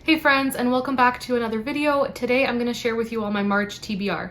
Hey friends, and welcome back to another video. Today I'm going to share with you all my March TBR.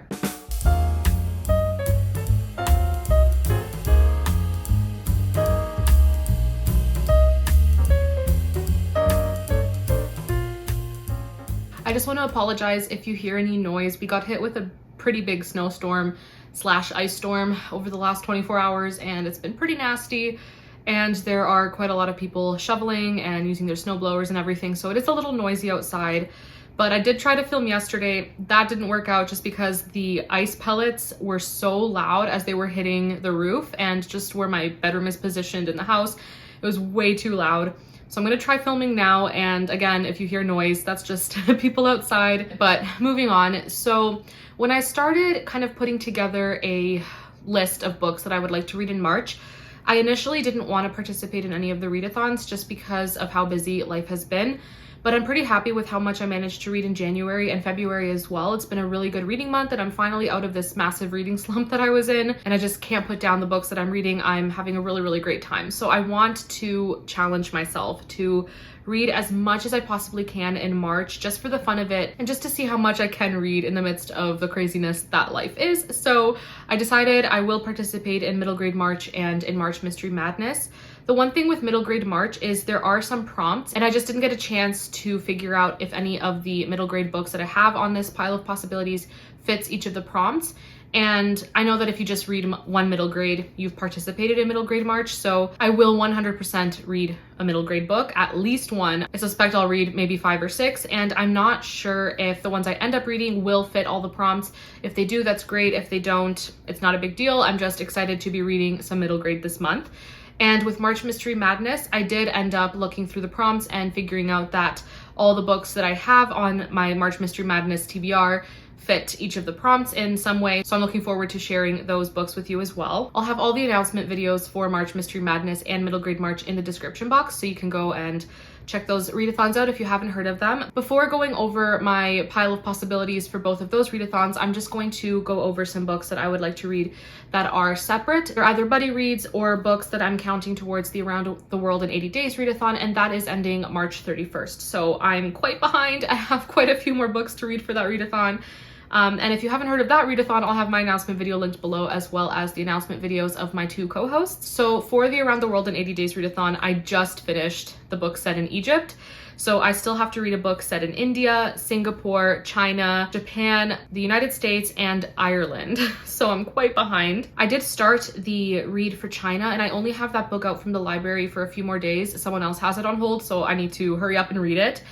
I just want to apologize if you hear any noise. We got hit with a pretty big snowstorm / ice storm over the last 24 hours and it's been pretty nasty. And there are quite a lot of people shoveling and using their snow blowers and everything, so it is a little noisy outside. But I did try to film yesterday. That didn't work out just because the ice pellets were so loud as they were hitting the roof and just where my bedroom is positioned in the house. It was way too loud. So I'm gonna try filming now, and again, if you hear noise, that's just people outside. But moving on, so when I started kind of putting together a list of books that I would like to read in March, I initially didn't want to participate in any of the readathons just because of how busy life has been, but I'm pretty happy with how much I managed to read in January and February as well. It's been a really good reading month and I'm finally out of this massive reading slump that I was in, and I just can't put down the books that I'm reading. I'm having a really great time. So I want to challenge myself to read as much as I possibly can in March, just for the fun of it and just to see how much I can read in the midst of the craziness that life is. So I decided I will participate in Middle Grade March and in March Mystery Madness. The one thing with Middle Grade March is there are some prompts, and I just didn't get a chance to figure out if any of the middle grade books that I have on this pile of possibilities fits each of the prompts. And I know that if you just read one middle grade, you've participated in Middle Grade March, so I will 100% read a middle grade book, at least one. I suspect I'll read maybe 5 or 6, and I'm not sure if the ones I end up reading will fit all the prompts. If they do, that's great. If they don't, it's not a big deal. I'm just excited to be reading some middle grade this month. And with March Mystery Madness, I did end up looking through the prompts and figuring out that all the books that I have on my March Mystery Madness TBR fit each of the prompts in some way. So I'm looking forward to sharing those books with you as well. I'll have all the announcement videos for March Mystery Madness and Middle Grade March in the description box, so you can go and check those readathons out if you haven't heard of them. Before going over my pile of possibilities for both of those readathons, I'm just going to go over some books that I would like to read that are separate. They're either buddy reads or books that I'm counting towards the Around the World in 80 Days readathon, and that is ending March 31st. So I'm quite behind. I have quite a few more books to read for that readathon. And if you haven't heard of that readathon, I'll have my announcement video linked below, as well as the announcement videos of my 2 co-hosts. So for the Around the World in 80 Days readathon, I just finished the book set in Egypt. So I still have to read a book set in India, Singapore, China, Japan, the United States, and Ireland. So I'm quite behind. I did start the read for China, and I only have that book out from the library for a few more days. Someone else has it on hold, so I need to hurry up and read it.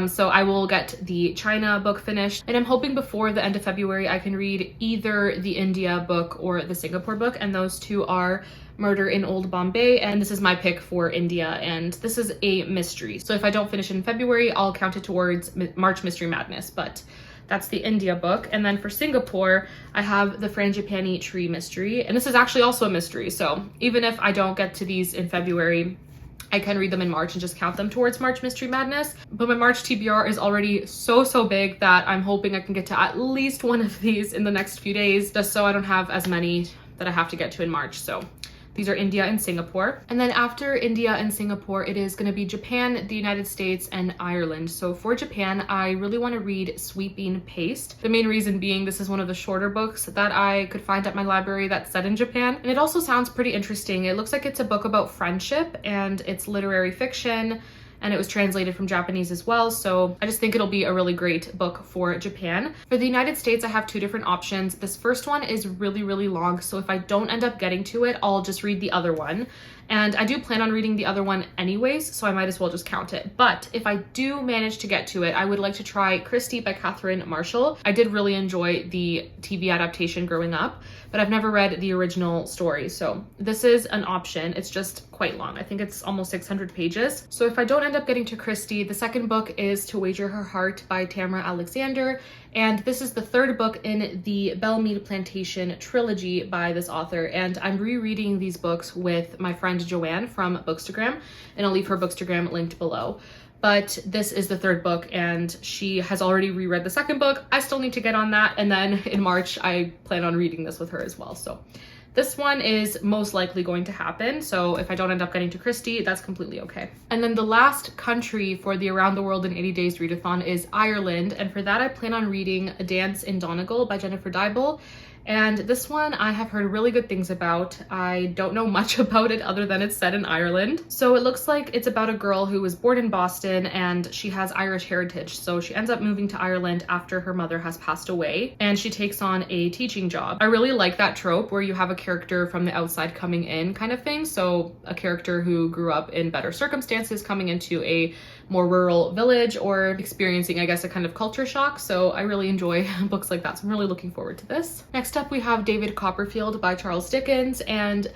So I will get the China book finished, and I'm hoping before the end of February I can read either the India book or the Singapore book, and those two are Murder in Old Bombay, and this is my pick for India, and this is a mystery. So if I don't finish it in February, I'll count it towards March Mystery Madness, but that's the India book. And then for Singapore, I have the Frangipani Tree mystery, and this is actually also a mystery, so even if I don't get to these in February, I can read them in March and just count them towards March Mystery Madness. But my March TBR is already so big that I'm hoping I can get to at least one of these in the next few days, just so I don't have as many that I have to get to in March. So these are India and Singapore. And then after India and Singapore, it is going to be Japan, the United States, and Ireland. So for Japan, I really want to read Sweeping Paste. The main reason being this is one of the shorter books that I could find at my library that's set in Japan. And it also sounds pretty interesting. It looks like it's a book about friendship, and it's literary fiction, and it was translated from Japanese as well. So I just think it'll be a really great book for Japan. For the United States, I have 2 different options. This first one is really long, so if I don't end up getting to it, I'll just read the other one. And I do plan on reading the other one anyways, so I might as well just count it. But if I do manage to get to it, I would like to try Christie by Catherine Marshall. I did really enjoy the TV adaptation growing up, but I've never read the original story, so this is an option. It's just quite long. I think it's almost 600 pages. So if I don't end up getting to Christie, the second book is To Wager Her Heart by Tamara Alexander, and this is the 3rd book in the Belmead Plantation trilogy by this author, and I'm rereading these books with my friend Joanne from Bookstagram, and I'll leave her Bookstagram linked below. But this is the 3rd book, and she has already reread the 2nd book. I still need to get on that, and then in March I plan on reading this with her as well. So This one is most likely going to happen, so if I don't end up getting to Christie, that's completely okay. And then the last country for the Around the World in 80 Days readathon is Ireland, and for that I plan on reading A Dance in Donegal by Jennifer Dybel. And this one I have heard really good things about. I don't know much about it other than it's set in Ireland. So it looks like it's about a girl who was born in Boston and she has Irish heritage. So she ends up moving to Ireland after her mother has passed away and she takes on a teaching job. I really like that trope where you have a character from the outside coming in kind of thing. So a character who grew up in better circumstances coming into a more rural village or experiencing, I guess, a kind of culture shock. So I really enjoy books like that. So I'm really looking forward to this. Next up, we have David Copperfield by Charles Dickens, and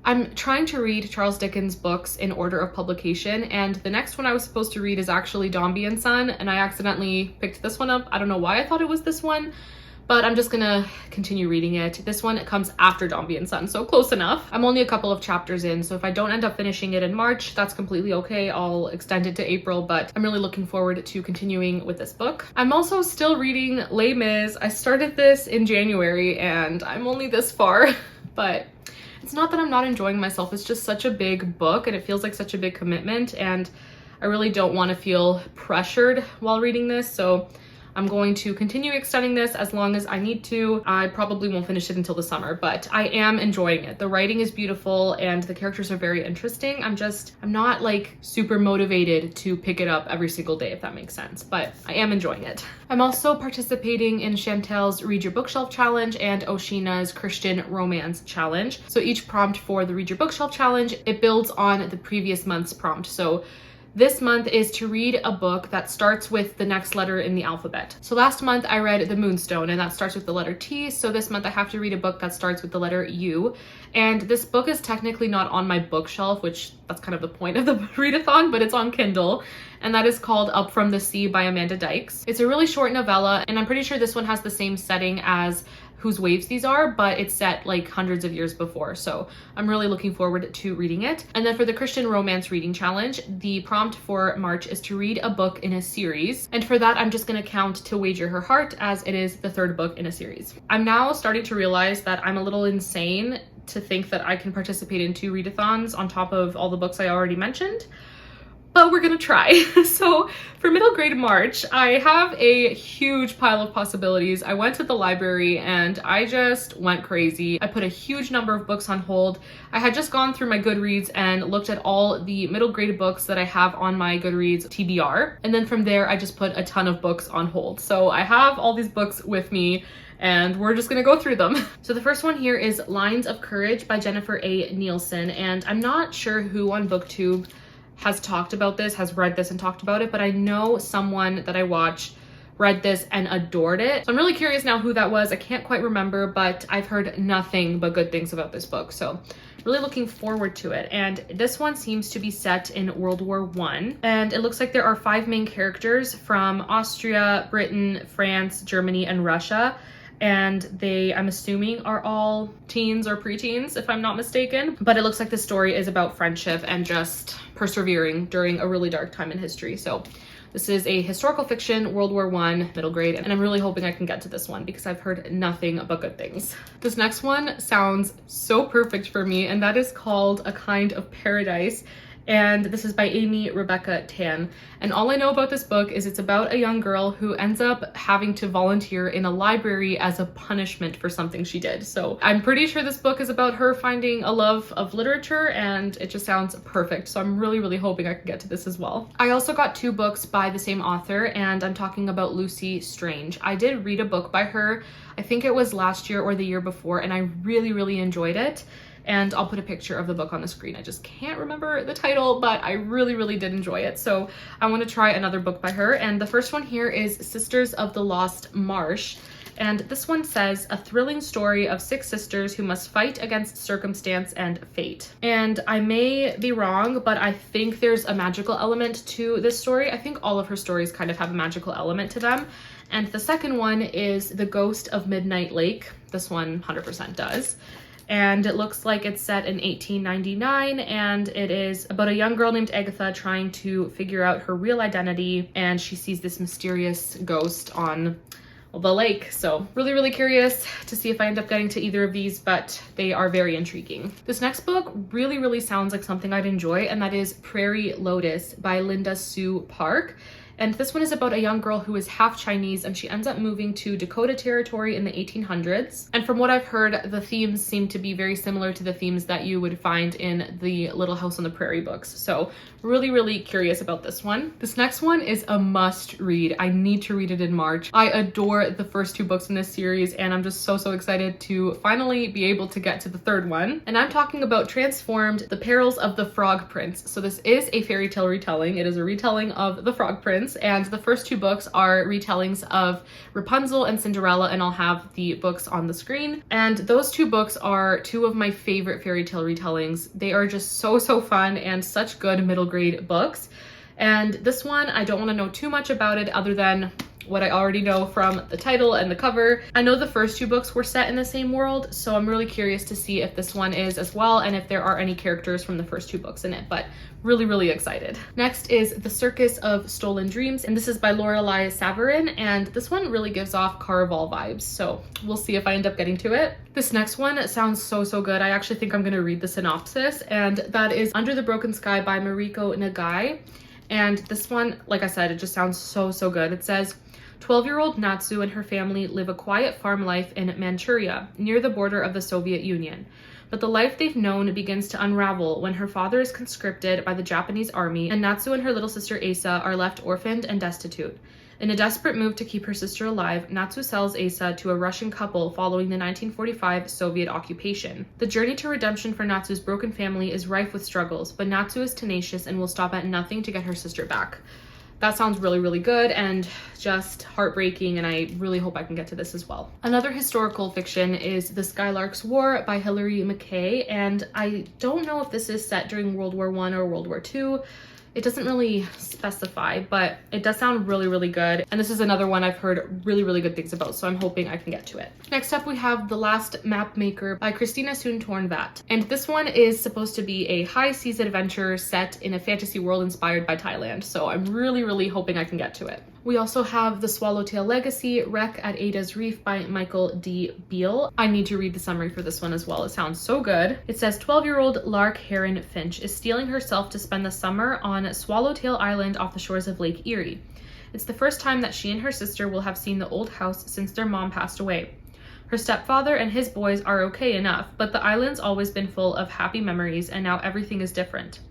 I'm trying to read Charles Dickens books in order of publication, and the next one I was supposed to read is actually Dombey and Son, and I accidentally picked this one up. I don't know why I thought it was this one, but I'm just gonna continue reading it. This one comes after Dombey and Son, so close enough. I'm only a couple of chapters in, so if I don't end up finishing it in March, that's completely okay. I'll extend it to April, but I'm really looking forward to continuing with this book. I'm also still reading Les Mis. I started this in January and I'm only this far, but it's not that I'm not enjoying myself. It's just such a big book and it feels like such a big commitment, and I really don't want to feel pressured while reading this, so I'm going to continue extending this as long as I need to. I probably won't finish it until the summer, but I am enjoying it. The writing is beautiful and the characters are very interesting. I'm not like super motivated to pick it up every single day, if that makes sense, but I am enjoying it. I'm also participating in Chantel's Read Your Bookshelf Challenge and Oshina's Christian Romance Challenge. So each prompt for the Read Your Bookshelf Challenge, it builds on the previous month's prompt. So this month is to read a book that starts with the next letter in the alphabet. So last month I read The Moonstone and that starts with the letter T. So this month I have to read a book that starts with the letter U. And this book is technically not on my bookshelf, which that's kind of the point of the readathon, but it's on Kindle. And that is called Up From the Sea by Amanda Dykes. It's a really short novella, and I'm pretty sure this one has the same setting as Whose Waves These Are, but it's set like hundreds of years before. So I'm really looking forward to reading it. And then for the Christian Romance Reading Challenge, the prompt for March is to read a book in a series. And for that, I'm just gonna count To Wager Her Heart, as it is the third book in a series. I'm now starting to realize that I'm a little insane to think that I can participate in 2 readathons on top of all the books I already mentioned, but we're gonna try. So for middle grade March, I have a huge pile of possibilities. I went to the library and I just went crazy. I put a huge number of books on hold. I had just gone through my Goodreads and looked at all the middle grade books that I have on my Goodreads TBR. And then from there, I just put a ton of books on hold. So I have all these books with me and we're just gonna go through them. So the first one here is Lines of Courage by Jennifer A. Nielsen. And I'm not sure who on BookTube has talked about this, has read this and talked about it, but I know someone that I watch read this and adored it. So I'm really curious now who that was. I can't quite remember, but I've heard nothing but good things about this book. So really looking forward to it. And this one seems to be set in World War I. And it looks like there are 5 main characters from Austria, Britain, France, Germany, and Russia. And they, I'm assuming, are all teens or preteens, if I'm not mistaken. But it looks like the story is about friendship and just persevering during a really dark time in history. So this is a historical fiction, World War I, middle grade, and I'm really hoping I can get to this one because I've heard nothing but good things. This next one sounds so perfect for me, and that is called A Kind of Paradise. And this is by Amy Rebecca Tan. And all I know about this book is it's about a young girl who ends up having to volunteer in a library as a punishment for something she did. So I'm pretty sure this book is about her finding a love of literature, and it just sounds perfect. So I'm really, really hoping I can get to this as well. I also got 2 books by the same author, and I'm talking about Lucy Strange. I did read a book by her, I think it was last year or the year before, and I really, really enjoyed it. And I'll put a picture of the book on the screen. I just can't remember the title, but I really, really did enjoy it. So I want to try another book by her. And the first one here is Sisters of the Lost Marsh. And this one says, a thrilling story of 6 sisters who must fight against circumstance and fate. And I may be wrong, but I think there's a magical element to this story. I think all of her stories kind of have a magical element to them. And the second one is The Ghost of Midnight Lake. This one 100% does. And it looks like it's set in 1899, and it is about a young girl named Agatha trying to figure out her real identity, and she sees this mysterious ghost on the lake. So really curious to see if I end up getting to either of these, but they are very intriguing. This next book really sounds like something I'd enjoy, and that is Prairie Lotus by Linda Sue Park. And this one is about a young girl who is half Chinese, and she ends up moving to Dakota Territory in the 1800s. And from what I've heard, the themes seem to be very similar to the themes that you would find in the Little House on the Prairie books. So really curious about this one. This next one is a must read. I need to read it in March. I adore the first two books in this series, and I'm just so excited to finally be able to get to the third one. And I'm talking about Transformed: The Perils of the Frog Prince. So this is a fairy tale retelling. It is a retelling of The Frog Prince, and the first two books are retellings of Rapunzel and Cinderella, and I'll have the books on the screen. And those two books are two of my favorite fairy tale retellings. They are just so fun and such good middle grade books. And this one, I don't want to know too much about it other than what I already know from the title and the cover. I know the first two books were set in the same world, so I'm really curious to see if this one is as well, and if there are any characters from the first two books in it, but really excited. Next is The Circus of Stolen Dreams, and this is by Lorelei Savarin, and this one really gives off Caraval vibes, so we'll see if I end up getting to it. This next one sounds so good. I actually think I'm gonna read the synopsis, and that is Under the Broken Sky by Mariko Nagai. And this one, like I said, it just sounds so good. It says, 12-year-old Natsu and her family live a quiet farm life in Manchuria, near the border of the Soviet Union. But the life they've known begins to unravel when her father is conscripted by the Japanese army, and Natsu and her little sister Asa are left orphaned and destitute. In a desperate move to keep her sister alive, Natsu sells Asa to a Russian couple following the 1945 Soviet occupation. The journey to redemption for Natsu's broken family is rife with struggles, but Natsu is tenacious and will stop at nothing to get her sister back. That sounds really good and just heartbreaking, and I really hope I can get to this as well. Another historical fiction is The Skylark's War by Hilary McKay, and I don't know if this is set during World War I or World War II. It doesn't really specify, but it does sound really good. And this is another one I've heard really good things about, so I'm hoping I can get to it. Next up, we have The Last Map Maker by Christina Soontornvat. And this one is supposed to be a high seas adventure set in a fantasy world inspired by Thailand, so I'm really hoping I can get to it. We also have The Swallowtail Legacy, Wreck at Ada's Reef by Michael D. Beale. I need to read the summary for this one as well. It sounds so good. It says 12-year-old Lark Heron Finch is steeling herself to spend the summer on Swallowtail Island off the shores of Lake Erie. It's the first time that she and her sister will have seen the old house since their mom passed away. Her stepfather and his boys are okay enough, but the island's always been full of happy memories, and now everything is different.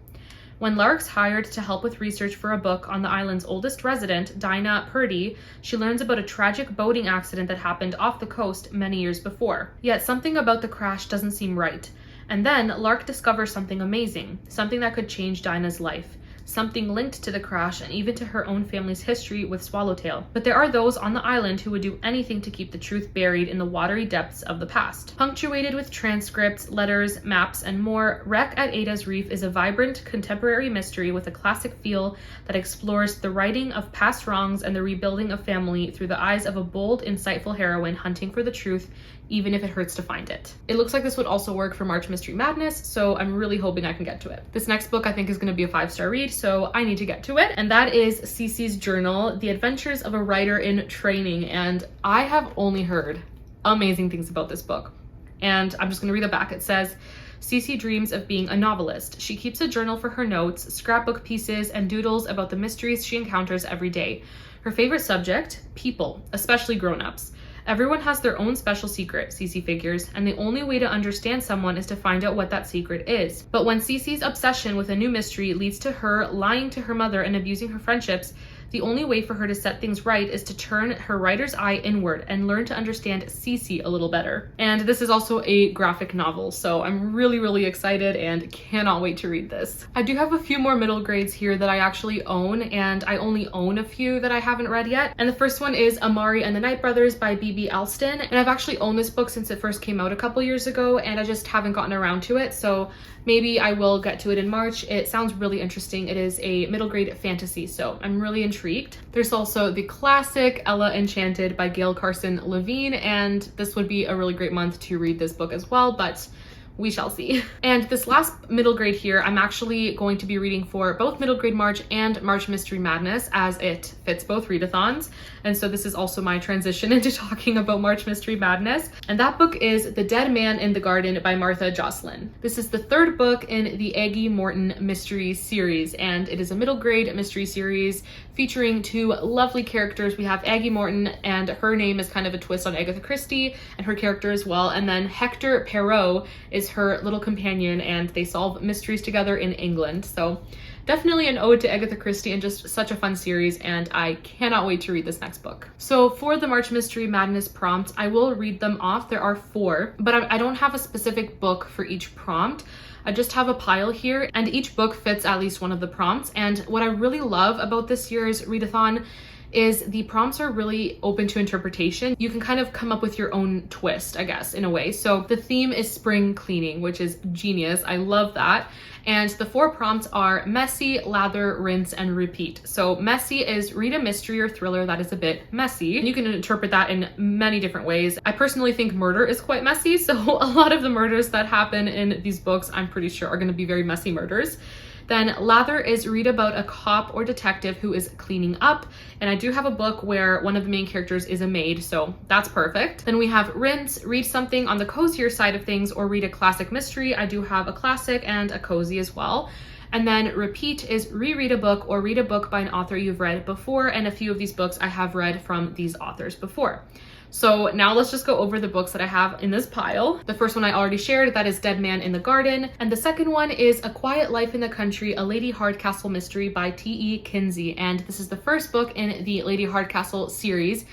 When Lark's hired to help with research for a book on the island's oldest resident, Dinah Purdy, she learns about a tragic boating accident that happened off the coast many years before. Yet something about the crash doesn't seem right. And then Lark discovers something amazing, something that could change Dinah's life. Something linked to the crash and even to her own family's history with Swallowtail. But there are those on the island who would do anything to keep the truth buried in the watery depths of the past. Punctuated with transcripts, letters, maps, and more, Wreck at Ada's Reef is a vibrant contemporary mystery with a classic feel that explores the righting of past wrongs and the rebuilding of family through the eyes of a bold, insightful heroine hunting for the truth, even if it hurts to find it. It looks like this would also work for March Mystery Madness, so I'm really hoping I can get to it. This next book I think is going to be a 5-star read, so I need to get to it, and that is Cece's Journal, The Adventures of a Writer in Training, and I have only heard amazing things about this book. And I'm just going to read the back. It says, Cece dreams of being a novelist. She keeps a journal for her notes, scrapbook pieces, and doodles about the mysteries she encounters every day. Her favorite subject? People, especially grown-ups. Everyone has their own special secret, Cece figures, and the only way to understand someone is to find out what that secret is. But when Cece's obsession with a new mystery leads to her lying to her mother and abusing her friendships, the only way for her to set things right is to turn her writer's eye inward and learn to understand Cece a little better. And this is also a graphic novel, so I'm really excited and cannot wait to read this. I do have a few more middle grades here that I actually own, and I only own a few that I haven't read yet. And the first one is Amari and the Night Brothers by B.B. Alston. And I've actually owned this book since it first came out a couple years ago, and I just haven't gotten around to it, so maybe I will get to it in March. It sounds really interesting. It is a middle grade fantasy, so I'm really intrigued. There's also the classic Ella Enchanted by Gail Carson Levine, and this would be a really great month to read this book as well, but we shall see. And this last middle grade here, I'm actually going to be reading for both middle grade March and March Mystery Madness, as it fits both readathons. And so this is also my transition into talking about March Mystery Madness. And that book is The Dead Man in the Garden by Martha Jocelyn. This is the third book in the Aggie Morton mystery series, and it is a middle grade mystery series featuring two lovely characters. We have Aggie Morton, and her name is kind of a twist on Agatha Christie and her character as well. And then Hector Perot is her little companion, and they solve mysteries together in England. So definitely an ode to Agatha Christie and just such a fun series, and I cannot wait to read this next book. So for the March Mystery Madness prompts, I will read them off. There are 4, but I don't have a specific book for each prompt. I just have a pile here, and each book fits at least one of the prompts. And what I really love about this year's readathon is the prompts are really open to interpretation. You can kind of come up with your own twist, I guess, in a way. So the theme is spring cleaning, which is genius. I love that. And the 4 prompts are messy, lather, rinse, and repeat. So messy is read a mystery or thriller that is a bit messy. And you can interpret that in many different ways. I personally think murder is quite messy, so a lot of the murders that happen in these books, I'm pretty sure, are going to be very messy murders. Then lather is read about a cop or detective who is cleaning up. And I do have a book where one of the main characters is a maid, so that's perfect. Then we have rinse, read something on the cozier side of things or read a classic mystery. I do have a classic and a cozy as well. And then repeat is reread a book or read a book by an author you've read before. And a few of these books I have read from these authors before. So now let's just go over the books that I have in this pile. The first one I already shared, that is Dead Man in the Garden. And the second one is A Quiet Life in the Country, a Lady Hardcastle mystery by T.E. Kinsey. And this is the first book in the Lady Hardcastle series.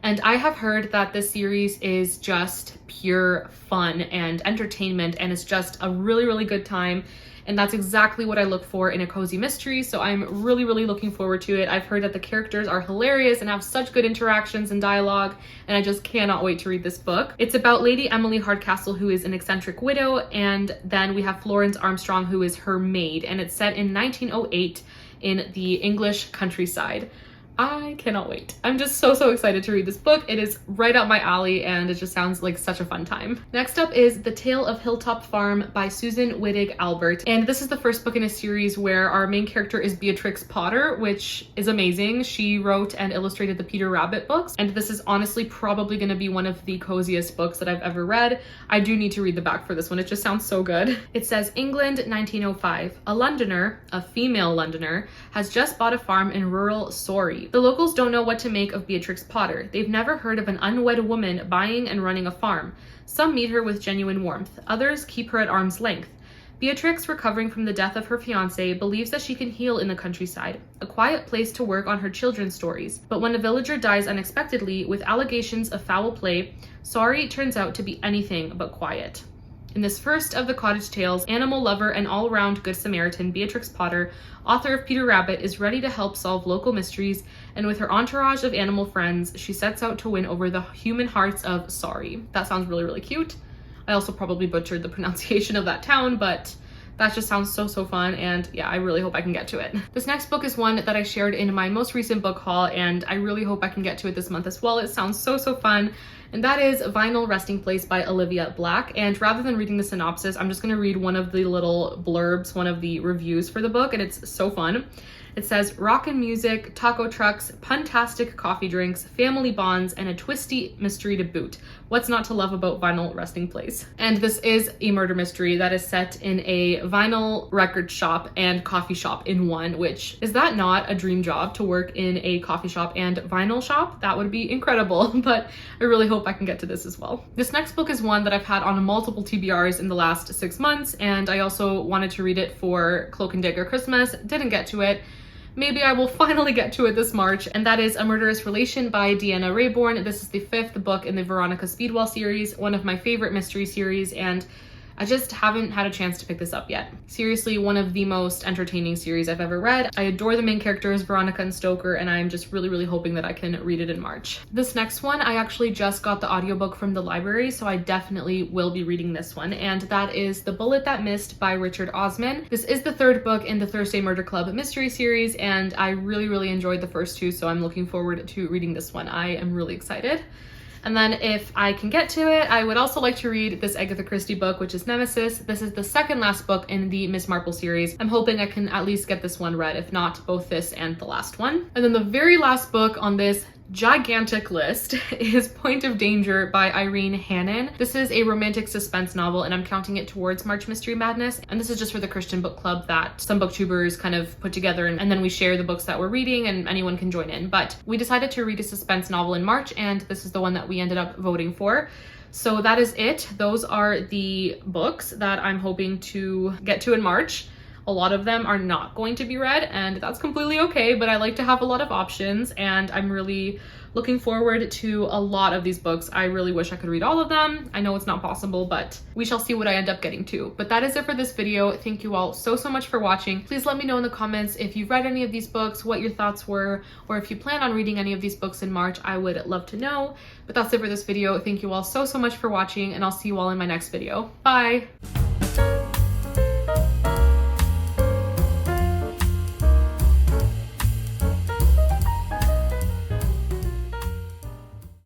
And I have heard that this series is just pure fun and entertainment, and it's just a really, really good time. And that's exactly what I look for in a cozy mystery. So I'm really, really looking forward to it. I've heard that the characters are hilarious and have such good interactions and dialogue, and I just cannot wait to read this book. It's about Lady Emily Hardcastle, who is an eccentric widow, and then we have Florence Armstrong, who is her maid, and it's set in 1908 in the English countryside. I cannot wait. I'm just so excited to read this book. It is right up my alley, and it just sounds like such a fun time. Next up is The Tale of Hilltop Farm by Susan Wittig Albert. And this is the first book in a series where our main character is Beatrix Potter, which is amazing. She wrote and illustrated the Peter Rabbit books, and this is honestly probably going to be one of the coziest books that I've ever read. I do need to read the back for this one. It just sounds so good. It says, England, 1905. A Londoner, a female Londoner, has just bought a farm in rural Surrey. The locals don't know what to make of Beatrix Potter. They've never heard of an unwed woman buying and running a farm. Some meet her with genuine warmth. Others keep her at arm's length. Beatrix, recovering from the death of her fiancé, believes that she can heal in the countryside, a quiet place to work on her children's stories. But when a villager dies unexpectedly with allegations of foul play, Surrey turns out to be anything but quiet. In this first of the cottage tales, animal lover and all-round good Samaritan Beatrix Potter, author of Peter Rabbit, is ready to help solve local mysteries, and with her entourage of animal friends, she sets out to win over the human hearts of Surrey. That sounds really, really cute. I also probably butchered the pronunciation of that town, but that just sounds so fun, and yeah, I really hope I can get to it. This next book is one that I shared in my most recent book haul, and I really hope I can get to it this month as well. It sounds so fun. And that is Vinyl Resting Place by Olivia Black. And rather than reading the synopsis, I'm just going to read one of the little blurbs, one of the reviews for the book, and it's so fun. It says, rockin' music, taco trucks, puntastic coffee drinks, family bonds, and a twisty mystery to boot. What's not to love about Vinyl Resting Place? And this is a murder mystery that is set in a vinyl record shop and coffee shop in one, which, is that not a dream job, to work in a coffee shop and vinyl shop? That would be incredible, but I really hope I can get to this as well. This next book is one that I've had on multiple TBRs in the last 6 months, and I also wanted to read it for Cloak and Dagger Christmas, didn't get to it. Maybe I will finally get to it this March, and that is A Murderous Relation by Deanna Raybourn. This is the 5th book in the Veronica Speedwell series, one of my favorite mystery series, and I just haven't had a chance to pick this up yet. Seriously, one of the most entertaining series I've ever read. I adore the main characters, Veronica and Stoker, and I'm just really hoping that I can read it in March. This next one, I actually just got the audiobook from the library, so I definitely will be reading this one, and that is The Bullet That Missed by Richard Osman. This is the 3rd book in the Thursday Murder Club mystery series, and I really enjoyed the first 2, so I'm looking forward to reading this one. I am really excited. And then if I can get to it, I would also like to read this Agatha Christie book, which is Nemesis. This is the second last book in the Miss Marple series. I'm hoping I can at least get this one read, if not both this and the last one. And then the very last book on this gigantic list is Point of Danger by Irene Hannon. This is a romantic suspense novel, and I'm counting it towards March Mystery Madness. And this is just for the Christian book club that some booktubers kind of put together, and then we share the books that we're reading and anyone can join in. But we decided to read a suspense novel in March, and this is the one that we ended up voting for. So that is it. Those are the books that I'm hoping to get to in March. A lot of them are not going to be read, and that's completely okay, but I like to have a lot of options, and I'm really looking forward to a lot of these books. I really wish I could read all of them. I know it's not possible, but we shall see what I end up getting to. But that is it for this video. Thank you all so much for watching. Please let me know in the comments if you've read any of these books, what your thoughts were, or if you plan on reading any of these books in March. I would love to know. But that's it for this video. Thank you all so much for watching, and I'll see you all in my next video. Bye!